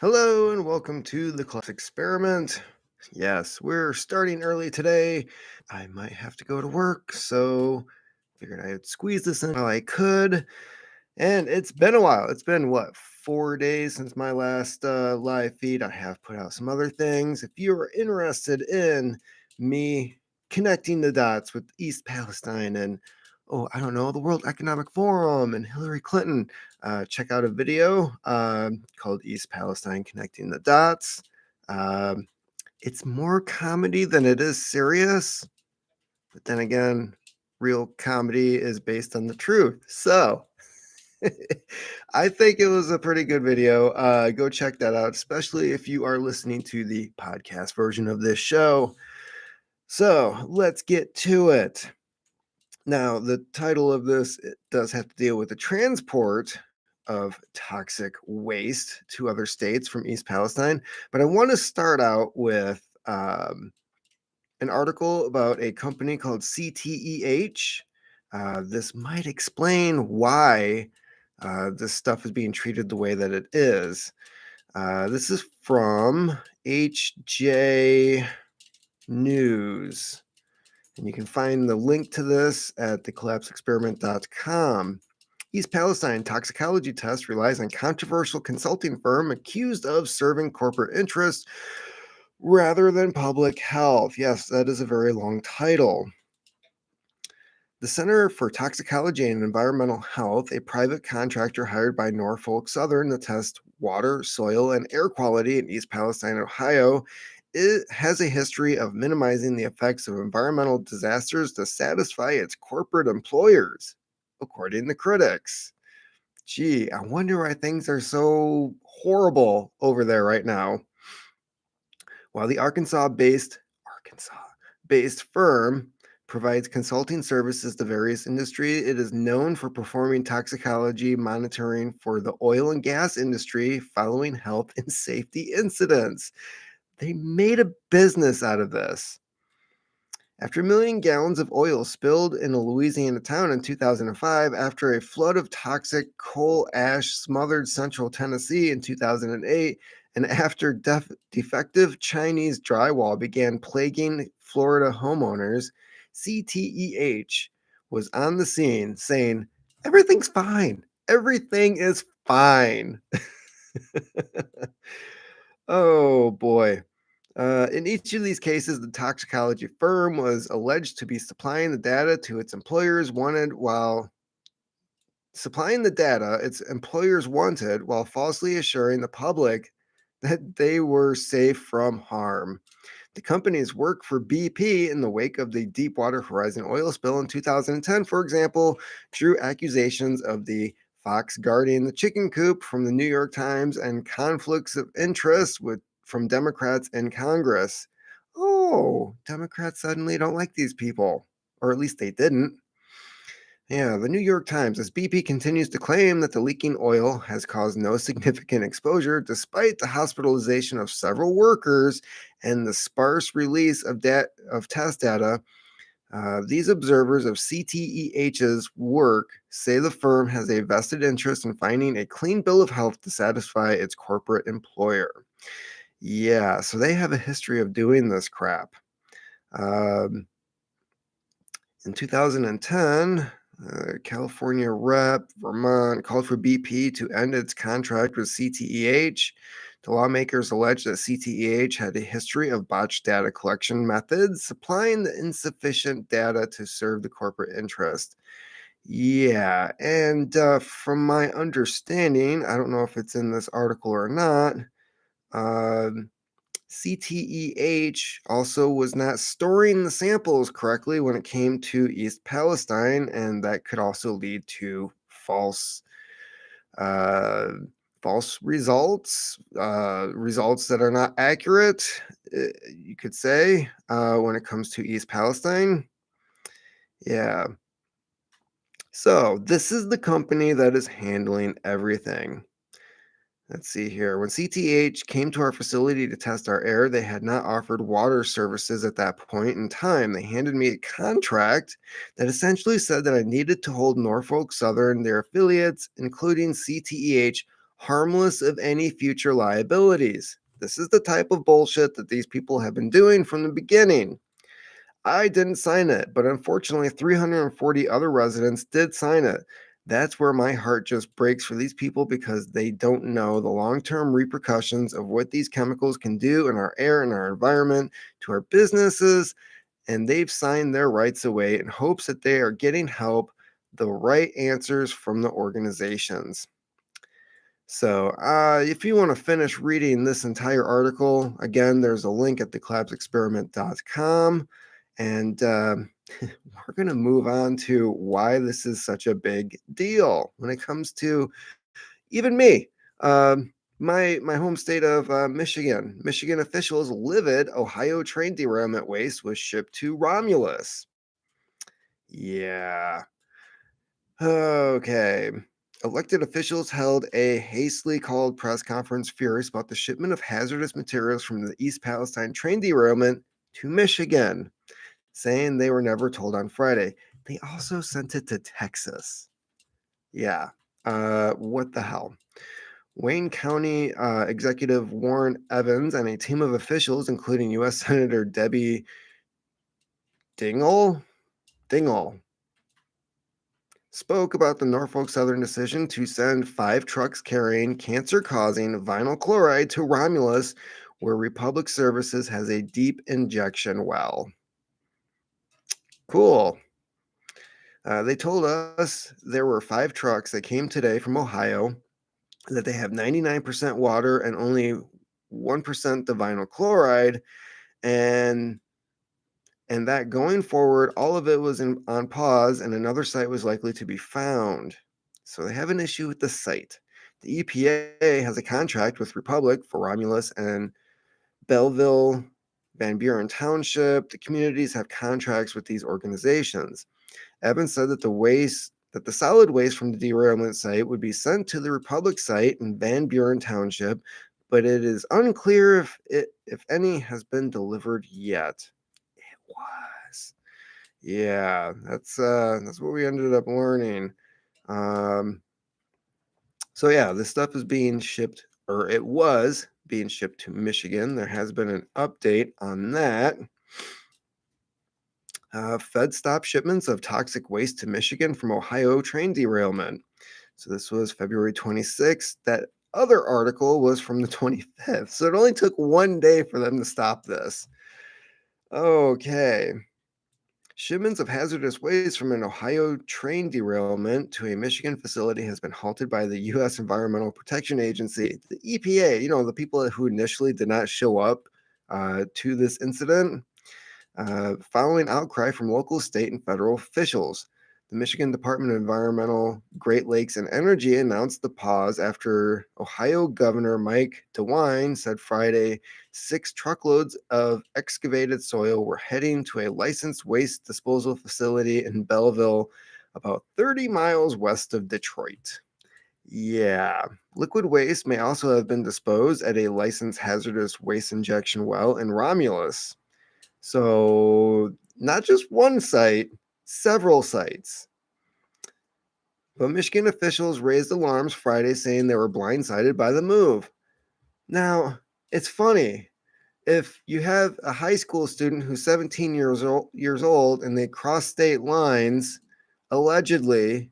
Hello and welcome to the class experiment. Yes, we're starting early today. I might have to go to work, so figured I'd squeeze this in while I could. And it's been a while. It's been 4 days since my last live feed. I have put out some other things. If you're interested in me connecting the dots with East Palestine and I don't know, the World Economic Forum and Hillary Clinton, check out a video called East Palestine Connecting the Dots. Um, it's more comedy than it is serious, but then again, real comedy is based on the truth. So I think it was a pretty good video. Go check that out, especially if you are listening to the podcast version of this show. So let's get to it. Now, the title of this it does have to deal with the transport of toxic waste to other states from East Palestine, but I want to start out with an article about a company called CTEH. This might explain why this stuff is being treated the way that it is. This is from HJ News. And you can find the link to this at thecollapseexperiment.com. East Palestine toxicology test relies on controversial consulting firm accused of serving corporate interests rather than public health. Yes, that is a very long title. The Center for Toxicology and Environmental Health, a private contractor hired by Norfolk Southern to test water, soil, and air quality in East Palestine, Ohio, it has a history of minimizing the effects of environmental disasters to satisfy its corporate employers, according to critics. Gee, I wonder why things are so horrible over there right now. While the Arkansas-based firm provides consulting services to various industries, it is known for performing toxicology monitoring for the oil and gas industry following health and safety incidents. They made a business out of this. After 1 million gallons of oil spilled in a Louisiana town in 2005, after a flood of toxic coal ash smothered central Tennessee in 2008, and after defective Chinese drywall began plaguing Florida homeowners, CTEH was on the scene saying, "Everything's fine. Everything is fine." Oh boy. In each of these cases, the toxicology firm was alleged to be supplying the data to its employers wanted while falsely assuring the public that they were safe from harm. The companies worked for BP in the wake of the Deepwater Horizon oil spill in 2010, for example, drew accusations of the fox guarding the chicken coop from the New York Times and conflicts of interest from Democrats in Congress. Oh, Democrats suddenly don't like these people, or at least they didn't. Yeah, the New York Times, as BP continues to claim that the leaking oil has caused no significant exposure despite the hospitalization of several workers and the sparse release of test data. These observers of CTEH's work say the firm has a vested interest in finding a clean bill of health to satisfy its corporate employer. Yeah, so they have a history of doing this crap. Um, in 2010, California Rep. Vermont called for BP to end its contract with CTEH. The lawmakers alleged that CTEH had a history of botched data collection methods, supplying the insufficient data to serve the corporate interest. Yeah, and from my understanding, I don't know if it's in this article or not, um, CTEH also was not storing the samples correctly when it came to East Palestine, and that could also lead to uh, false results, results that are not accurate, you could say, when it comes to East Palestine. Yeah. So this is the company that is handling everything. Let's see here. When CTH came to our facility to test our air, they had not offered water services at that point in time. They handed me a contract that essentially said that I needed to hold Norfolk Southern, their affiliates, including CTEH, harmless of any future liabilities. This is the type of bullshit that these people have been doing from the beginning. I didn't sign it, but unfortunately, 340 other residents did sign it. That's where my heart just breaks for these people because they don't know the long term repercussions of what these chemicals can do in our air and our environment, to our businesses, and they've signed their rights away in hopes that they are getting help, the right answers from the organizations. So, if you want to finish reading this entire article, again, there's a link at theclabsexperiment.com. And we're going to move on to why this is such a big deal when it comes to even me. My home state of Michigan. Michigan officials livid Ohio train derailment waste was shipped to Romulus. Yeah. Okay. Elected officials held a hastily called press conference furious about the shipment of hazardous materials from the East Palestine train derailment to Michigan, saying they were never told on Friday. They also sent it to Texas. Yeah. What the hell? Wayne County Executive Warren Evans and a team of officials, including U.S. Senator Debbie Dingell, spoke about the Norfolk Southern decision to send 5 trucks carrying cancer causing vinyl chloride to Romulus, where Republic Services has a deep injection well. Cool. They told us there were 5 trucks that came today from Ohio, that they have 99% water and only 1% the vinyl chloride, and that going forward, all of it was on pause, and another site was likely to be found. So they have an issue with the site. The EPA has a contract with Republic for Romulus and Belleville, Van Buren Township. The communities have contracts with these organizations. Evans said that the solid waste from the derailment site would be sent to the Republic site in Van Buren Township, but it is unclear if any has been delivered yet. It was. Yeah, that's what we ended up learning. Um, so yeah, this stuff is being shipped, or it was being shipped to Michigan. There has been an update on that. Fed stopped shipments of toxic waste to Michigan from Ohio train derailment. So this was February 26th. That other article was from the 25th. So it only took one day for them to stop this. Okay. Shipments of hazardous waste from an Ohio train derailment to a Michigan facility has been halted by the U.S. Environmental Protection Agency, the EPA, the people who initially did not show up to this incident. Following outcry from local, state, and federal officials. The Michigan Department of Environmental, Great Lakes, and Energy announced the pause after Ohio Governor Mike DeWine said Friday 6 truckloads of excavated soil were heading to a licensed waste disposal facility in Belleville, about 30 miles west of Detroit. Yeah. Liquid waste may also have been disposed at a licensed hazardous waste injection well in Romulus. So, not just one site, several sites. But Michigan officials raised alarms Friday saying they were blindsided by the move. Now, it's funny. If you have a high school student who's 17 years old and they cross state lines, allegedly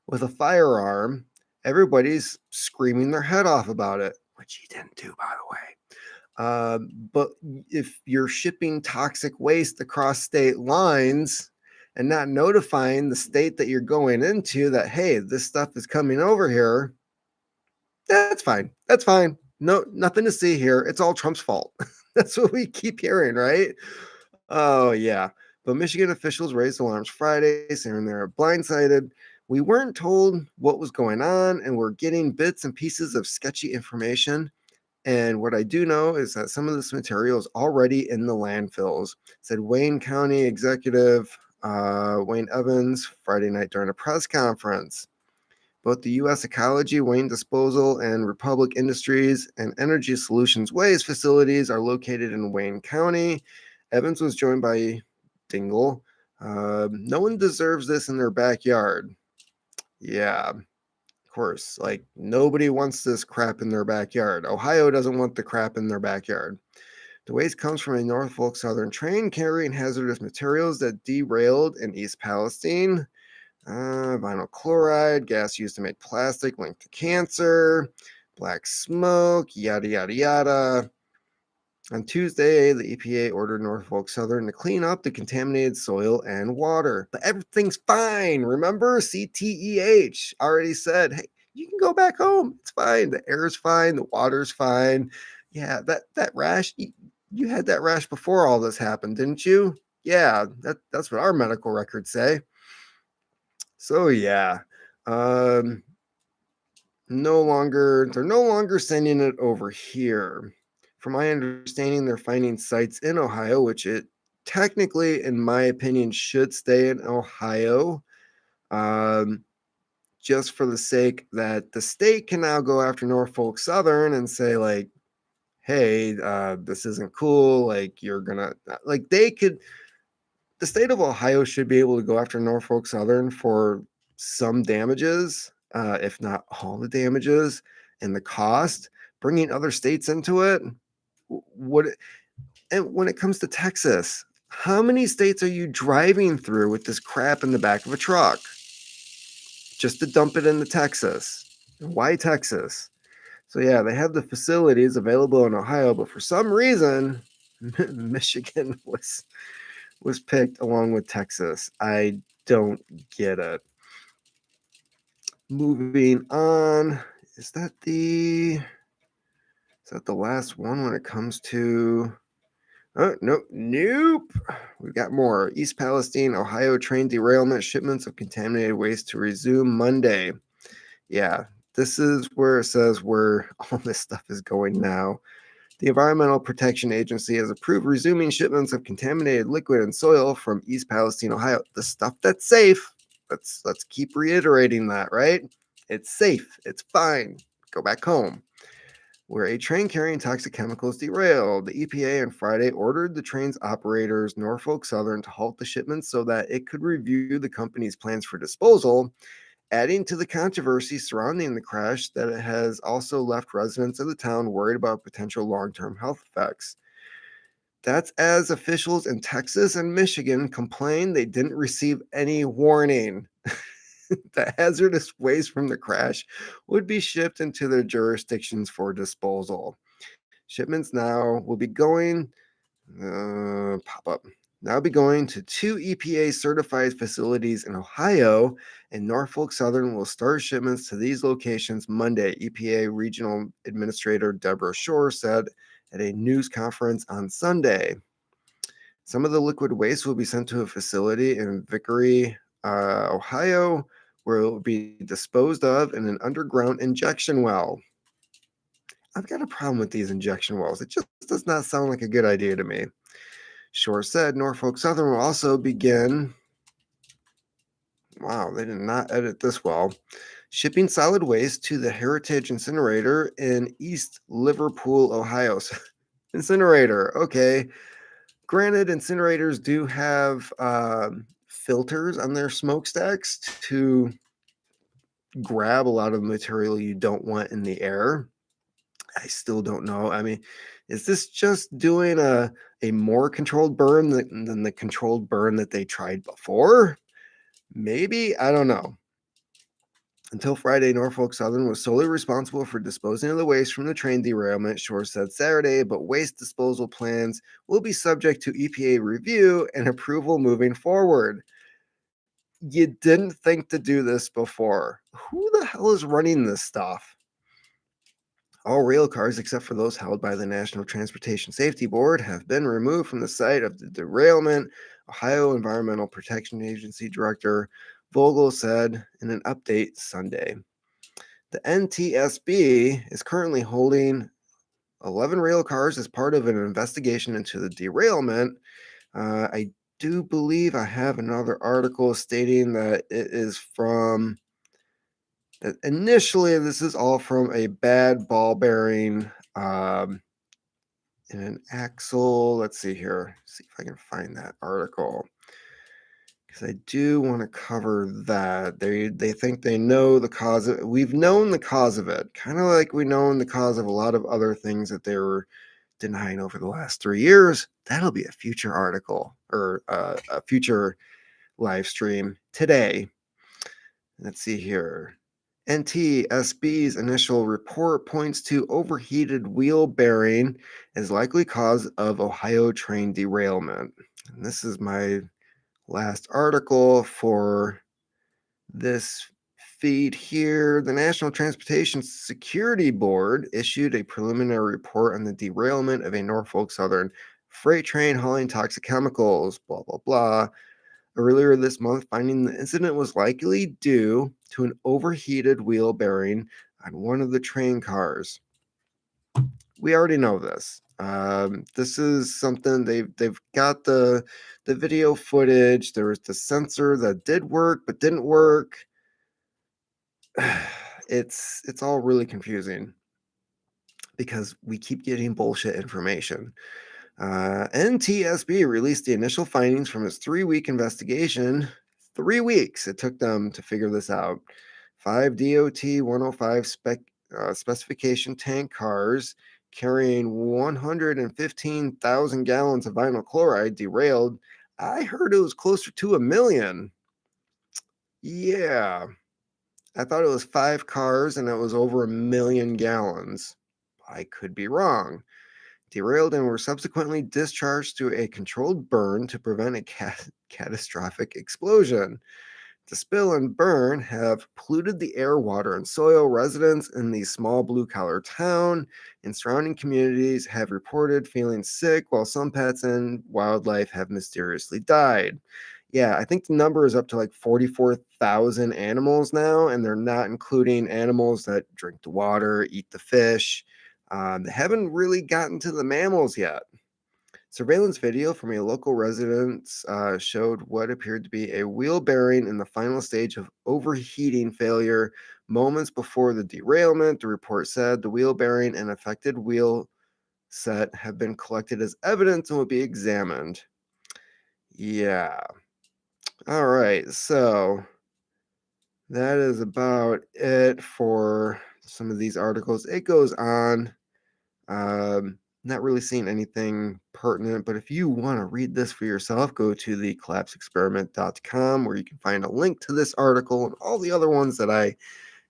with a firearm, everybody's screaming their head off about it, which he didn't do, by the way. But if you're shipping toxic waste across state lines and not notifying the state that you're going into that, hey, this stuff is coming over here, that's fine. That's fine. No, nothing to see here. It's all Trump's fault. That's what we keep hearing, right? Oh, yeah. But Michigan officials raised alarms Friday, saying they're blindsided. We weren't told what was going on, and we're getting bits and pieces of sketchy information. And what I do know is that some of this material is already in the landfills, said Wayne County Executive Wayne Evans Friday night during a press conference. Both the U.S. Ecology, Wayne Disposal, and Republic Industries and Energy Solutions Waste facilities are located in Wayne County. Evans was joined by Dingle. No one deserves this in their backyard. Yeah. course. Like, nobody wants this crap in their backyard. Ohio doesn't want the crap in their backyard. The waste comes from a Norfolk Southern train carrying hazardous materials that derailed in East Palestine. Vinyl chloride, gas used to make plastic linked to cancer, black smoke, yada, yada, yada. On Tuesday, the EPA ordered Norfolk Southern to clean up the contaminated soil and water. But everything's fine. Remember, CTEH already said, hey, you can go back home. It's fine. The air's fine. The water's fine. Yeah, that rash, you had that rash before all this happened, didn't you? Yeah, that's what our medical records say. So yeah, um, they're no longer sending it over here. From my understanding, they're finding sites in Ohio, which it technically, in my opinion, should stay in Ohio. Um, just for the sake that the state can now go after Norfolk Southern and say, like, hey, this isn't cool. Like, you're gonna, like, the state of Ohio should be able to go after Norfolk Southern for some damages, if not all the damages and the cost. Bringing other states into it, what? And when it comes to Texas, how many states are you driving through with this crap in the back of a truck just to dump it into Texas? Why Texas? So yeah, they have the facilities available in Ohio, but for some reason, Michigan was picked along with Texas. I don't get it. Moving on, is that the last one when it comes to? Oh, nope. We've got more. East Palestine, Ohio train derailment, shipments of contaminated waste to resume Monday. Yeah, this is where it says where all this stuff is going now. The Environmental Protection Agency has approved resuming shipments of contaminated liquid and soil from East Palestine, Ohio. The stuff that's safe. Let's keep reiterating that, right? It's safe. It's fine. Go back home. Where a train carrying toxic chemicals derailed, the EPA on Friday ordered the train's operators, Norfolk Southern, to halt the shipments so that it could review the company's plans for disposal, adding to the controversy surrounding the crash that it has also left residents of the town worried about potential long-term health effects. That's as officials in Texas and Michigan complained they didn't receive any warning. The hazardous waste from the crash would be shipped into their jurisdictions for disposal. Shipments now will be going, pop up, now be going to two EPA certified facilities in Ohio, and Norfolk Southern will start shipments to these locations Monday, EPA Regional Administrator Deborah Shore said at a news conference on Sunday. Some of the liquid waste will be sent to a facility in Vickery, Ohio, where it will be disposed of in an underground injection well. I've got a problem with these injection wells. It just does not sound like a good idea to me. Shore said Norfolk Southern will also begin. Wow, they did not edit this well. Shipping solid waste to the Heritage Incinerator in East Liverpool, Ohio. Incinerator, okay. Granted, incinerators do have filters on their smokestacks to grab a lot of the material you don't want in the air. I still don't know. I mean, is this just doing a more controlled burn than the controlled burn that they tried before? Maybe, I don't know. Until Friday, Norfolk Southern was solely responsible for disposing of the waste from the train derailment, Shore said Saturday, but waste disposal plans will be subject to EPA review and approval moving forward. You didn't think to do this before. Who the hell is running this stuff? All rail cars, except for those held by the National Transportation Safety Board, have been removed from the site of the derailment, Ohio Environmental Protection Agency Director Vogel said in an update Sunday. The NTSB is currently holding 11 rail cars as part of an investigation into the derailment. I do believe I have another article stating that it is from that initially this is all from a bad ball bearing in an axle. Let's see here. See if I can find that article. because I do want to cover that. They think they know the cause of. We've known the cause of it, kind of like we known the cause of a lot of other things that they were denying over the last 3 years. That'll be a future article or a future live stream today. Let's see here. NTSB's initial report points to overheated wheel bearing as likely cause of Ohio train derailment. And this is my last article for this feed here. The National Transportation Security Board issued a preliminary report on the derailment of a Norfolk Southern freight train hauling toxic chemicals, blah, blah, blah, earlier this month, finding the incident was likely due to an overheated wheel bearing on one of the train cars. We already know this. This is something they've got the video footage. There was the sensor that did work but didn't work. It's all really confusing because we keep getting bullshit information. NTSB released the initial findings from its 3-week investigation. 3 weeks it took them to figure this out. 5 DOT 105 specification tank cars carrying 115,000 gallons of vinyl chloride derailed. I heard it was closer to 1 million. Yeah, I thought it was 5 cars and it was over 1 million gallons. I could be wrong. Derailed and were subsequently discharged through a controlled burn to prevent a catastrophic explosion. The spill and burn have polluted the air, water, and soil. Residents in the small blue-collar town and surrounding communities have reported feeling sick, while some pets and wildlife have mysteriously died. Yeah, I think the number is up to like 44,000 animals now, and they're not including animals that drink the water, eat the fish. They haven't really gotten to the mammals yet. Surveillance video from a local residence showed what appeared to be a wheel bearing in the final stage of overheating failure moments before the derailment. The report said the wheel bearing and affected wheel set have been collected as evidence and will be examined. Yeah. All right. So that is about it for some of these articles. It goes on. Not really seeing anything pertinent, but if you want to read this for yourself, go to the collapseexperiment.com where you can find a link to this article and all the other ones that I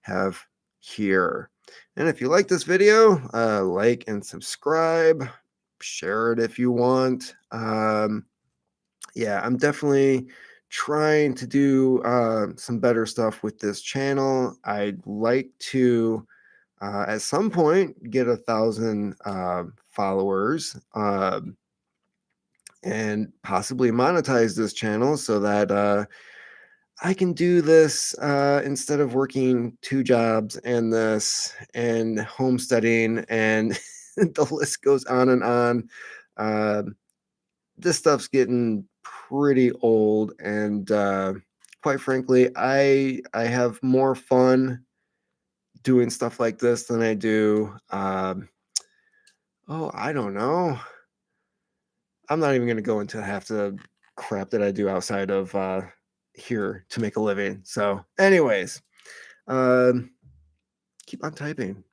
have here. And if you like this video, like and subscribe, share it if you want. Yeah, I'm definitely trying to do some better stuff with this channel. I'd like to at some point get 1,000 followers and possibly monetize this channel so that I can do this instead of working 2 jobs and this and homesteading and the list goes on and on. This stuff's getting pretty old and quite frankly, I have more fun doing stuff like this than I do. I don't know. I'm not even going to go into half the crap that I do outside of here to make a living. So, anyways, um, keep on typing.